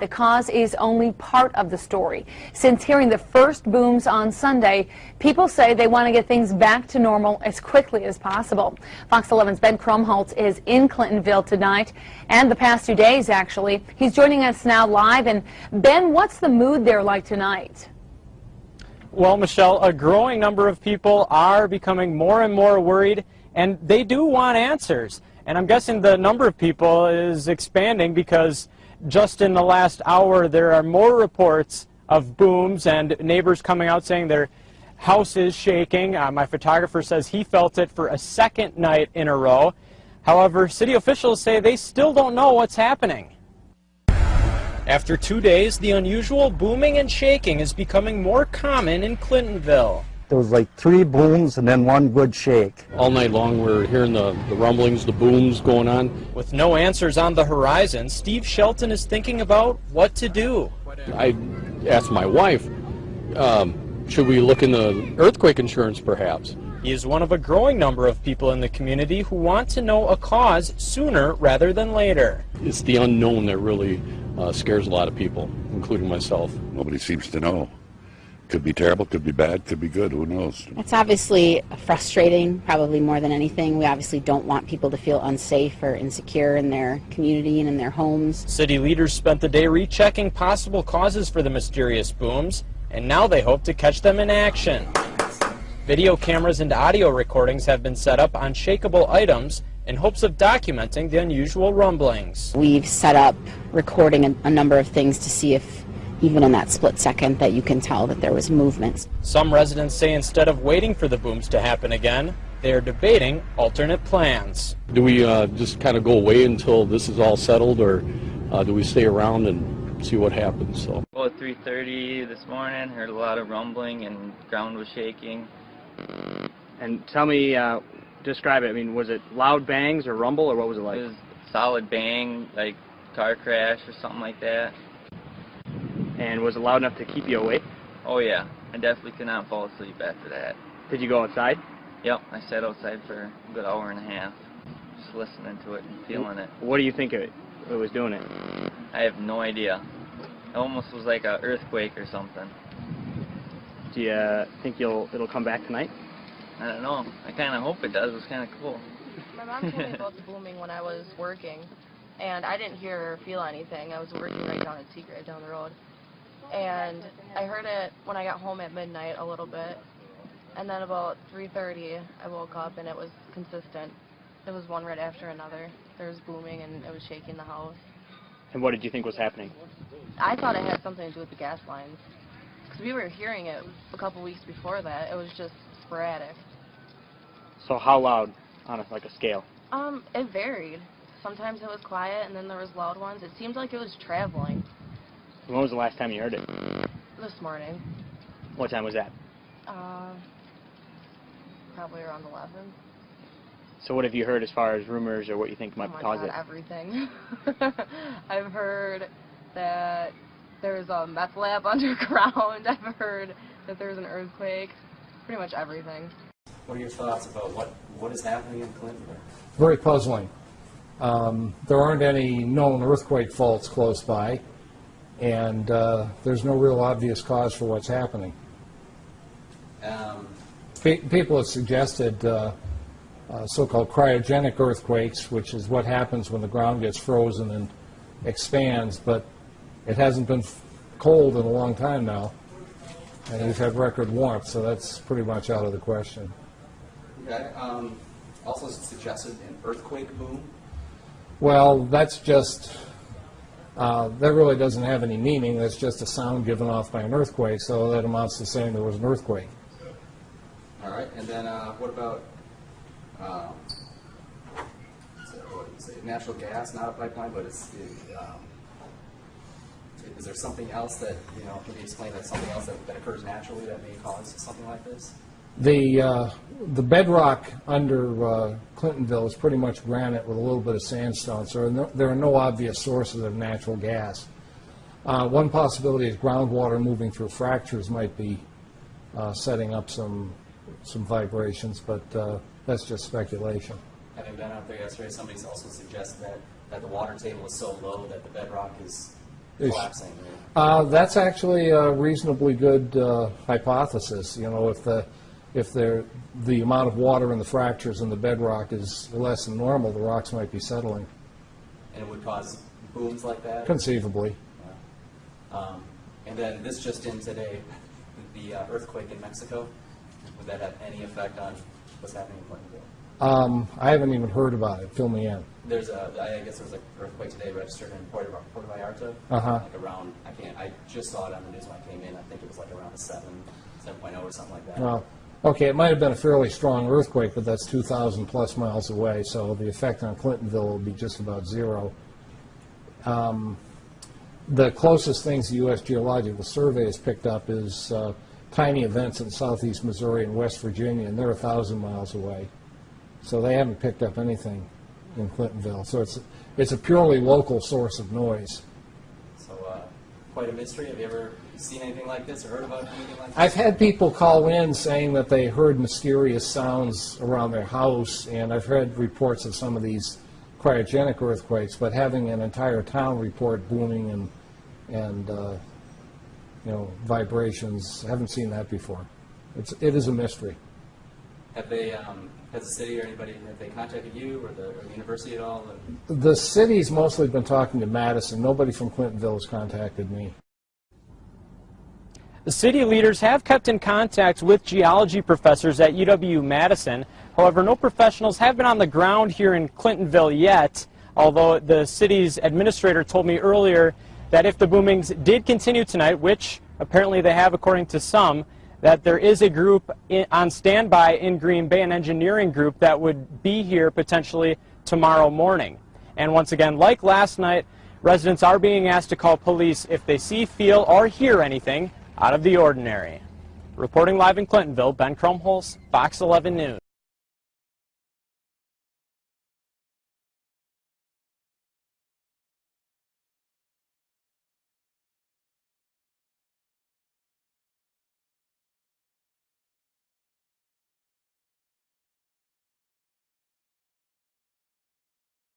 the cause is only part of the story. Since hearing the first booms on Sunday, people say they want to get things back to normal as quickly as possible. Fox 11's Ben Krumholtz is in Clintonville tonight, and the past 2 days, actually. He's joining us now live. And Ben, what's the mood there like tonight? Well, Michelle, a growing number of people are becoming more and more worried, and they do want answers. And I'm guessing the number of people is expanding because just in the last hour there are more reports of booms and neighbors coming out saying their house is shaking. My photographer says he felt it for a second night in a row. However, city officials say they still don't know what's happening. After 2 days, the unusual booming and shaking is becoming more common in Clintonville. There was like 3 booms and then 1 good shake. All night long we're hearing the rumblings, the booms going on. With no answers on the horizon, Steve Shelton is thinking about what to do. I asked my wife, should we look into earthquake insurance perhaps? He is one of a growing number of people in the community who want to know a cause sooner rather than later. It's the unknown that really scares a lot of people, including myself. Nobody seems to know. Could be terrible, could be bad, could be good, who knows? It's obviously frustrating, probably more than anything. We obviously don't want people to feel unsafe or insecure in their community and in their homes. City leaders spent the day rechecking possible causes for the mysterious booms, and now they hope to catch them in action. Video cameras and audio recordings have been set up on shakeable items in hopes of documenting the unusual rumblings. We've set up recording a number of things to see if even in that split second that you can tell that there was movement. Some residents say instead of waiting for the booms to happen again, they are debating alternate plans. Do we just kind of go away until this is all settled, or do we stay around and see what happens? So. Well, at 3:30 this morning, heard a lot of rumbling and ground was shaking. And tell me, describe it. I mean, was it loud bangs or rumble, or what was it like? It was solid bang, like car crash or something like that. And was it loud enough to keep you awake? Oh yeah, I definitely could not fall asleep after that. Did you go outside? Yep, I sat outside for a good hour and a half, just listening to it and feeling it. What do you think it was doing it? I have no idea. It almost was like an earthquake or something. Do you think it'll come back tonight? I don't know. I kind of hope it does. It's kind of cool. My mom told me about the booming when I was working, and I didn't hear or feel anything. I was working right down at Secret, down the road. And I heard it when I got home at midnight a little bit, and then about 3:30 I woke up and it was consistent. It was one right after another. There was booming and it was shaking the house. And what did you think was happening? I thought it had something to do with the gas lines, because we were hearing it a couple weeks before that. It was just sporadic. So how loud on like a scale? It varied. Sometimes it was quiet and then there was loud ones. It seemed like it was traveling. When was the last time you heard it? This morning. What time was that? Probably around 11. So what have you heard as far as rumors or what you think might cause it? Everything. I've heard that there's a meth lab underground. I've heard that there's an earthquake. Pretty much everything. What are your thoughts about what is happening in Clintonville? Very puzzling. There aren't any known earthquake faults close by, and there's no real obvious cause for what's happening. People have suggested so-called cryogenic earthquakes, which is what happens when the ground gets frozen and expands, but it hasn't been cold in a long time now, and we've had record warmth, so that's pretty much out of the question. Okay. Also suggested an earthquake boom. Well, that's just, that really doesn't have any meaning. That's just a sound given off by an earthquake, so that amounts to saying there was an earthquake. All right, and then what about natural gas? Not a pipeline, but is there something else that, can you explain that something else that occurs naturally that may cause something like this? The bedrock under Clintonville is pretty much granite with a little bit of sandstone, so there are no obvious sources of natural gas. One possibility is groundwater moving through fractures might be setting up some vibrations, but that's just speculation. Having been out there yesterday, somebody's also suggested that the water table is so low that the bedrock is collapsing? That's actually a reasonably good hypothesis. You know, if the amount of water in the fractures in the bedrock is less than normal, the rocks might be settling. And it would cause booms like that? Conceivably. Yeah. And then this just in today, the earthquake in Mexico, would that have any effect on what's happening in Clintonville? I haven't even heard about it. Fill me in. There's I guess there was an earthquake today registered in Puerto Vallarta. Like around, I just saw it on the news when I came in. I think it was like around a 7.0 or something like that. Well, okay, it might have been a fairly strong earthquake, but that's 2,000 plus miles away, so the effect on Clintonville will be just about zero. The closest things the U.S. Geological Survey has picked up is tiny events in southeast Missouri and West Virginia, and they're 1,000 miles away. So they haven't picked up anything in Clintonville. So it's a purely local source of noise. So quite a mystery. Have you ever seen anything like this or heard about anything like this? I've had people call in saying that they heard mysterious sounds around their house, and I've heard reports of some of these cryogenic earthquakes, but having an entire town report booming and you know, vibrations, I haven't seen that before. It is a mystery. Have they, has the city or anybody, have they contacted you or the university at all? The city's mostly been talking to Madison. Nobody from Clintonville has contacted me. The city leaders have kept in contact with geology professors at UW-Madison. However, no professionals have been on the ground here in Clintonville yet, although the city's administrator told me earlier that if the boomings did continue tonight, which apparently they have according to some, that there is a group on standby in Green Bay, an engineering group that would be here potentially tomorrow morning. And once again, like last night, residents are being asked to call police if they see, feel, or hear anything out of the ordinary. Reporting live in Clintonville, Ben Krumholz, Fox 11 News.